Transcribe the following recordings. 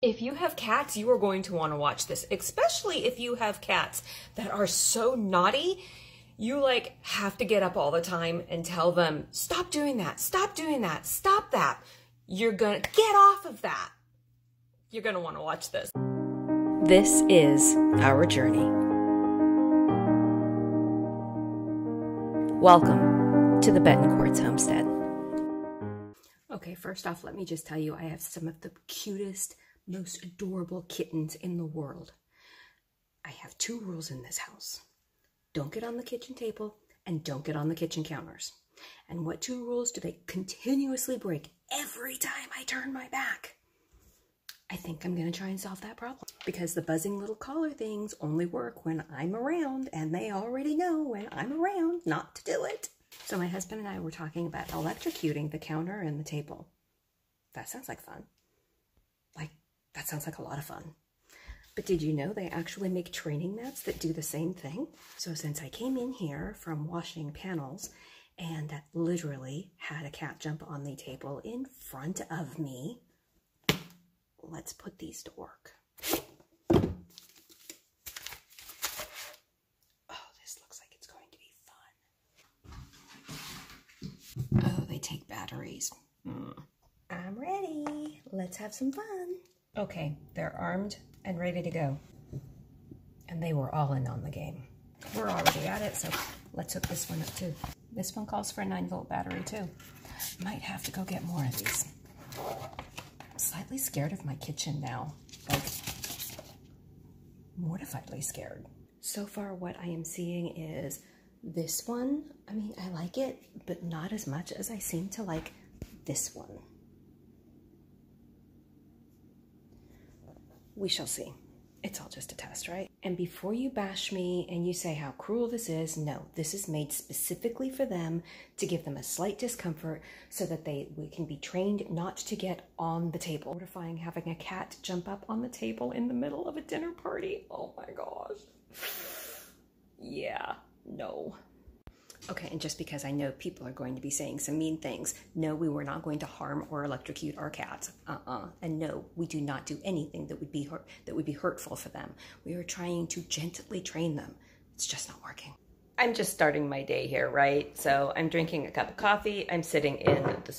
If you have cats, you are going to want to watch this, especially if you have cats that are so naughty. You like have to get up all the time and tell them, stop doing that, stop doing that, stop that. You're gonna get off of that. You're gonna want to watch this. This is our journey. Welcome to the Betancourt's homestead. Okay, first off, let me just tell you, I have some of the cutest, most adorable kittens in the world. I have 2 rules in this house. Don't get on the kitchen table and don't get on the kitchen counters. And what 2 rules do they continuously break every time I turn my back? I think I'm going to try and solve that problem because the buzzing little collar things only work when I'm around, and they already know when I'm around not to do it. So my husband and I were talking about electrocuting the counter and the table. That sounds like fun. That sounds like a lot of fun. But did you know they actually make training mats that do the same thing? So since I came in here from washing panels and literally had a cat jump on the table in front of me, let's put these to work. Oh, this looks like it's going to be fun. Oh, they take batteries. I'm ready. Let's have some fun. Okay, they're armed and ready to go. And they were all in on the game. We're already at it, so let's hook this one up too. This one calls for a 9-volt battery too. Might have to go get more of these. I'm slightly scared of my kitchen now. Like, mortifiedly scared. So far what I am seeing is this one. I mean, I like it, but not as much as I seem to like this one. We shall see. It's all just a test, right? And before you bash me and you say how cruel this is, no, this is made specifically for them to give them a slight discomfort so that we can be trained not to get on the table. Mortifying having a cat jump up on the table in the middle of a dinner party. Oh my gosh. Yeah, no. Okay, and just because I know people are going to be saying some mean things, no, we were not going to harm or electrocute our cats. And no, we do not do anything that would be hurtful for them. We are trying to gently train them. It's just not working. I'm just starting my day here, right? So I'm drinking a cup of coffee. I'm sitting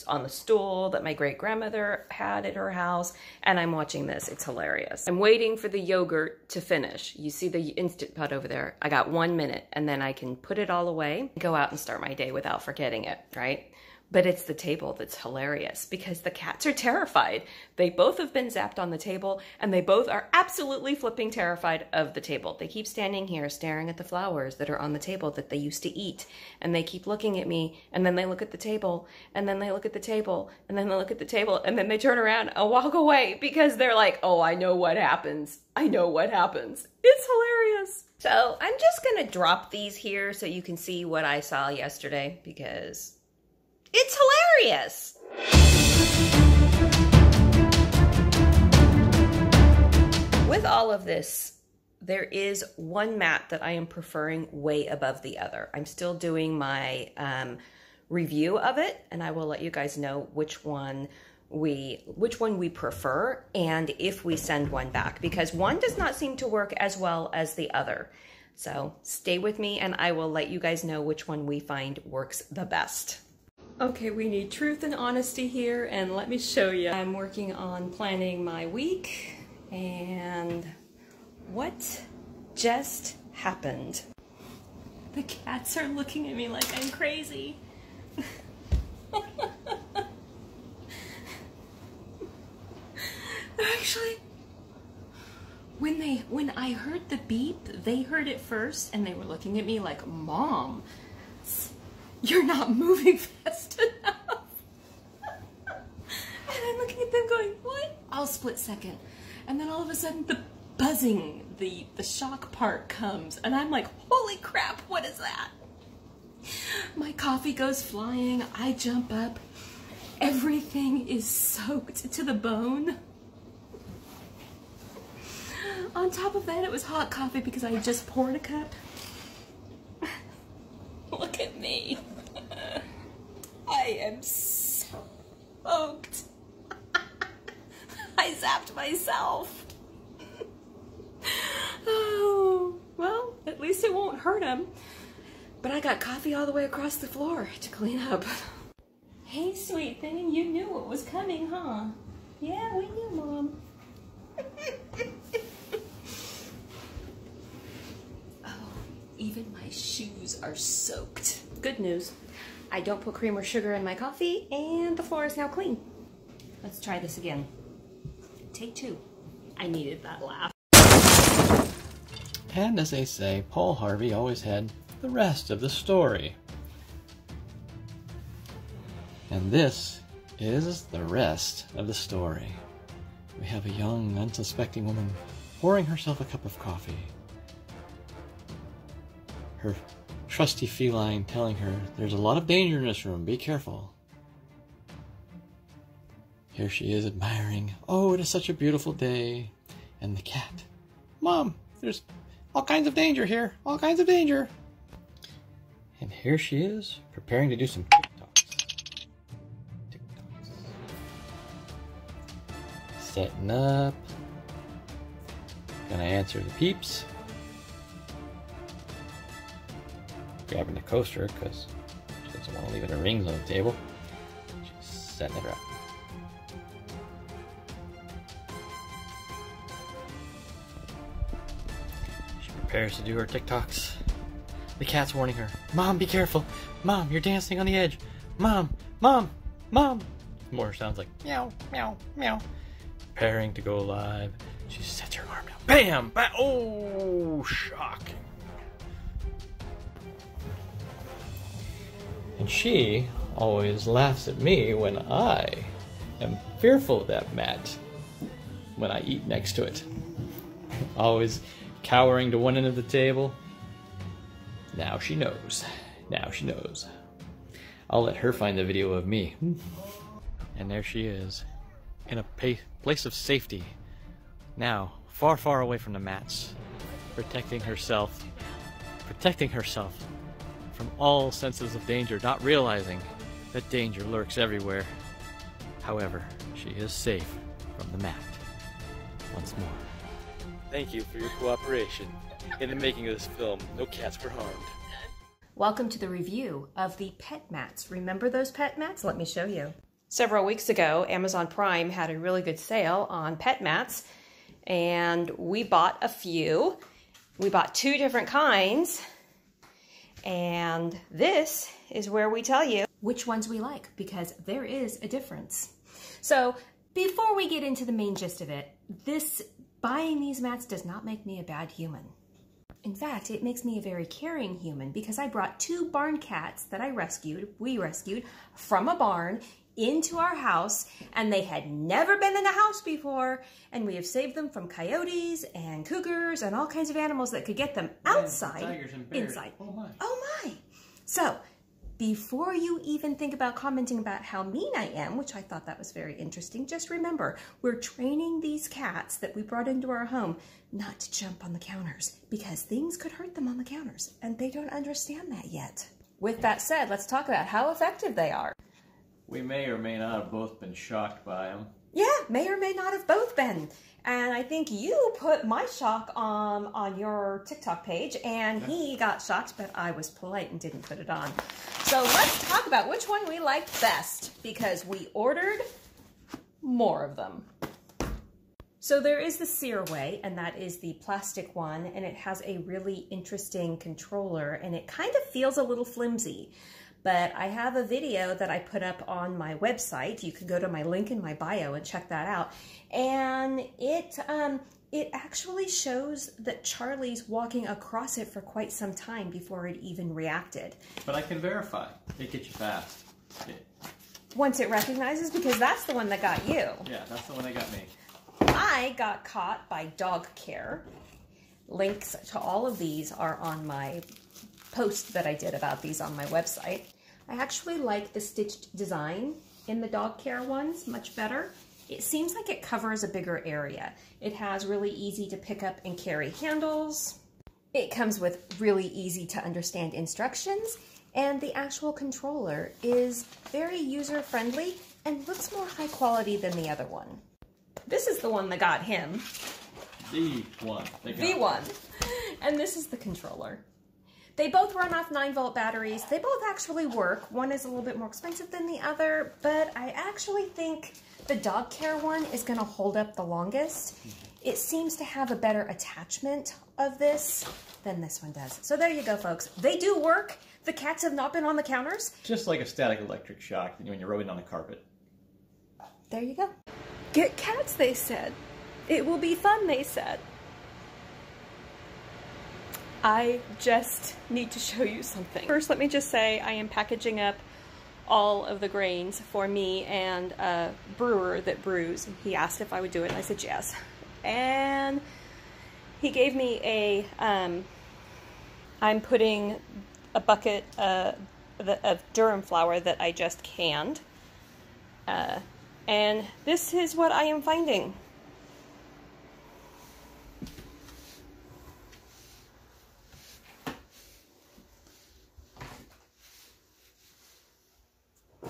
on the stool that my great-grandmother had at her house, and I'm watching this. It's hilarious. I'm waiting for the yogurt to finish. You see the Instant Pot over there? I got 1 minute, and then I can put it all away, go out and start my day without forgetting it, right? But it's the table that's hilarious because the cats are terrified. They both have been zapped on the table, and they both are absolutely flipping terrified of the table. They keep standing here staring at the flowers that are on the table that they used to eat. And they keep looking at me, and then they look at the table, and then they look at the table, and then they look at the table, and then they turn around and walk away because they're like, oh, I know what happens. I know what happens. It's hilarious. So I'm just gonna drop these here so you can see what I saw yesterday because it's hilarious. With all of this, there is one mat that I am preferring way above the other. I'm still doing my review of it, and I will let you guys know which one we prefer and if we send one back, because one does not seem to work as well as the other. So stay with me and I will let you guys know which one we find works the best. Okay, we need truth and honesty here, and let me show you. I'm working on planning my week, and what just happened? The cats are looking at me like I'm crazy. Actually, when I heard the beep, they heard it first, and they were looking at me like, Mom, you're not moving fast enough. And I'm looking at them going, what? I'll split second. And then all of a sudden the buzzing, the shock part comes, and I'm like, holy crap, what is that? My coffee goes flying, I jump up, everything is soaked to the bone. On top of that, it was hot coffee because I had just poured a cup. Look at me. I am soaked. I zapped myself. himself. Oh, well, at least it won't hurt him. But I got coffee all the way across the floor to clean up. Hey, sweet thing, you knew what was coming, huh? Yeah, we knew, Mom. Oh, even my shoes are soaked. Good news. I don't put cream or sugar in my coffee, and the floor is now clean. Let's try this again. Take two. I needed that laugh. And as they say, Paul Harvey always had the rest of the story. And this is the rest of the story. We have a young, unsuspecting woman pouring herself a cup of coffee. Her trusty feline telling her, there's a lot of danger in this room, be careful. Here she is admiring, oh, it is such a beautiful day. And the cat, Mom, there's all kinds of danger here, all kinds of danger. And here she is, preparing to do some TikToks. Setting up. Gonna answer the peeps. Grabbing the coaster because she doesn't want to leave any rings on the table. She's setting it up. She prepares to do her TikToks. The cat's warning her, Mom, be careful. Mom, you're dancing on the edge. Mom, Mom, Mom. More sounds like meow, meow, meow. Preparing to go live. She sets her arm down. Bam! Oh, shocking. And she always laughs at me when I am fearful of that mat when I eat next to it. Always cowering to one end of the table. Now she knows. Now she knows. I'll let her find the video of me. And there she is, in a place of safety. Now, far, far away from the mats. Protecting herself from all senses of danger, not realizing that danger lurks everywhere. However, she is safe from the mat. Once more, thank you for your cooperation in the making of this film. No cats were harmed. Welcome to the review of the pet mats. Remember those pet mats? Let me show you. Several weeks ago, Amazon Prime had a really good sale on pet mats, and we bought a few. We bought 2 different kinds, and this is where we tell you which ones we like, because there is a difference. So before we get into the main gist of it, buying these mats does not make me a bad human. In fact, it makes me a very caring human, because I brought 2 barn cats that we rescued from a barn into our house, and they had never been in the house before, and we have saved them from coyotes and cougars and all kinds of animals that could get them outside, tigers and bears. Inside. Oh my. Oh my. So before you even think about commenting about how mean I am, which I thought that was very interesting, just remember, we're training these cats that we brought into our home not to jump on the counters, because things could hurt them on the counters, and they don't understand that yet. With that said, let's talk about how effective they are. We may or may not have both been shocked by them. Yeah, may or may not have both been. And I think you put my shock on your TikTok page, and he got shocked, but I was polite and didn't put it on. So let's talk about which one we liked best, because we ordered more of them. So there is the Searway, and that is the plastic one, and it has a really interesting controller, and it kind of feels a little flimsy. But I have a video that I put up on my website. You can go to my link in my bio and check that out. And it actually shows that Charlie's walking across it for quite some time before it even reacted. But I can verify. It gets you fast. Once it recognizes, because that's the one that got you. Yeah, that's the one that got me. I got caught by dog care. Links to all of these are on my post that I did about these on my website. I actually like the stitched design in the dog care ones much better. It seems like it covers a bigger area. It has really easy to pick up and carry handles. It comes with really easy to understand instructions, and the actual controller is very user-friendly and looks more high quality than the other one. This is the one that got him. The one. The one. And this is the controller. They both run off 9-volt batteries. They both actually work. One is a little bit more expensive than the other, but I actually think the dog care one is going to hold up the longest. It seems to have a better attachment of this than this one does. So there you go, folks. They do work. The cats have not been on the counters. Just like a static electric shock when you're rubbing on a carpet. There you go. Get cats, they said. It will be fun, they said. I just need to show you something. First, let me just say I am packaging up all of the grains for me and a brewer that brews. He asked if I would do it, and I said yes. And he gave me a, I'm putting a bucket of durum flour that I just canned. And this is what I am finding.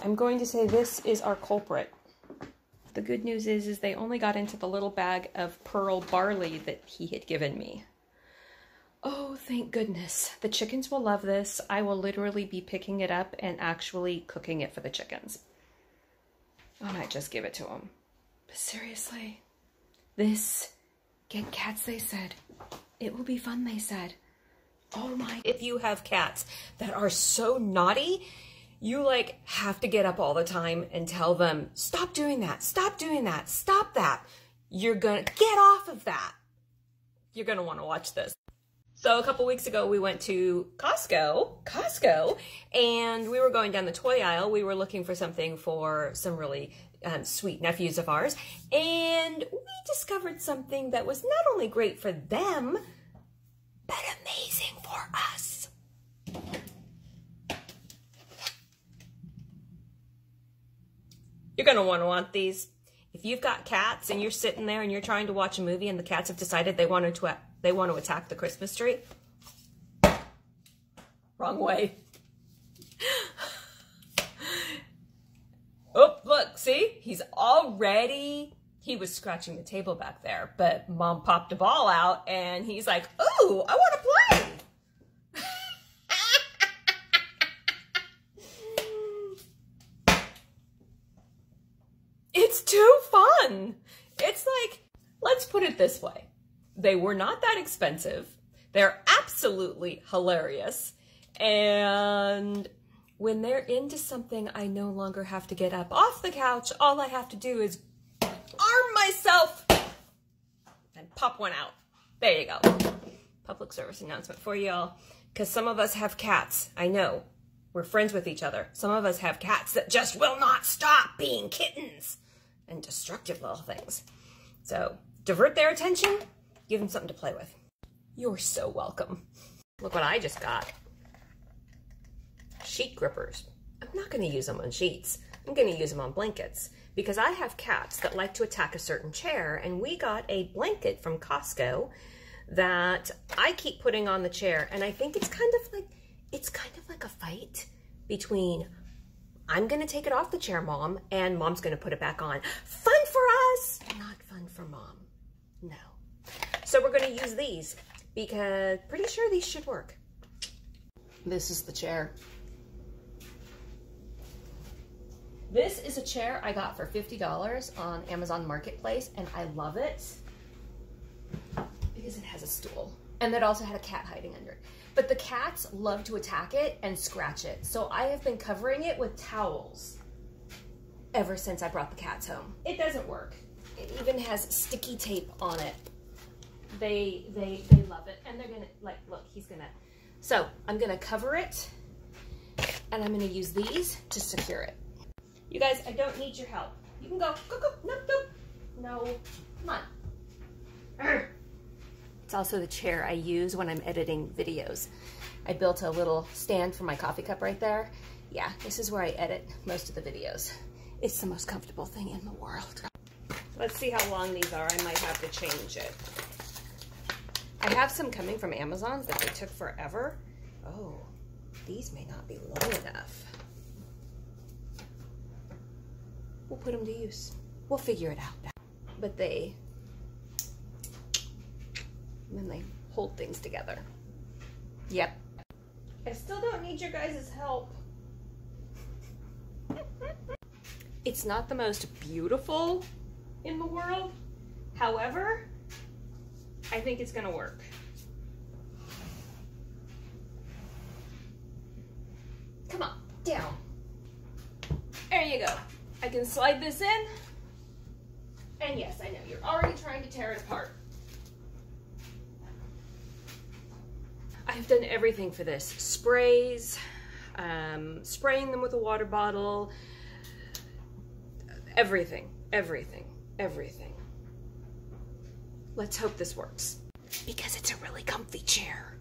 I'm going to say this is our culprit. The good news is they only got into the little bag of pearl barley that he had given me. Oh, thank goodness. The chickens will love this. I will literally be picking it up and actually cooking it for the chickens. I might just give it to them. But seriously, this, get cats, they said. It will be fun, they said. Oh my. If you have cats that are so naughty, you like have to get up all the time and tell them, stop doing that, stop doing that, stop that. You're gonna get off of that. You're gonna wanna watch this. So a couple weeks ago, we went to Costco, and we were going down the toy aisle. We were looking for something for some really sweet nephews of ours, and we discovered something that was not only great for them, but amazing for us. You're gonna want these. If you've got cats and you're sitting there and you're trying to watch a movie and the cats have decided they want to attack the Christmas tree. Wrong way. Oh, look, see? He was scratching the table back there, but Mom popped a ball out and he's like, ooh, I want to play. It's too fun. It's like, let's put it this way. They were not that expensive. They're absolutely hilarious. And when they're into something, I no longer have to get up off the couch. All I have to do is arm myself and pop one out. There you go. Public service announcement for y'all. Because some of us have cats. I know. We're friends with each other. Some of us have cats that just will not stop being kittens and destructive little things. So divert their attention, give them something to play with. You're so welcome. Look what I just got. Sheet grippers. I'm not going to use them on sheets. I'm going to use them on blankets because I have cats that like to attack a certain chair, and we got a blanket from Costco that I keep putting on the chair, and I think it's kind of like a fight between I'm going to take it off the chair, Mom, and Mom's going to put it back on. Fun for us, not fun for Mom. No. So we're going to use these because pretty sure these should work. This is the chair. This is a chair I got for $50 on Amazon Marketplace, and I love it because it has a stool. And it also had a cat hiding under it. But the cats love to attack it and scratch it. So I have been covering it with towels ever since I brought the cats home. It doesn't work. It even has sticky tape on it. They love it. And they're gonna, like, look, he's gonna. So I'm gonna cover it, and I'm gonna use these to secure it. You guys, I don't need your help. You can go, no, come on. Arr. It's also the chair I use when I'm editing videos. I built a little stand for my coffee cup right there. Yeah, this is where I edit most of the videos. It's the most comfortable thing in the world. Let's see how long these are. I might have to change it. I have some coming from Amazon that they took forever. Oh, these may not be long enough. We'll put them to use. We'll figure it out. but then they hold things together. Yep. I still don't need your guys' help. It's not the most beautiful in the world. However, I think it's gonna work. Come on, down. There you go. I can slide this in. And yes, I know, you're already trying to tear it apart. I've done everything for this. Sprays, spraying them with a water bottle, everything. Let's hope this works. Because it's a really comfy chair.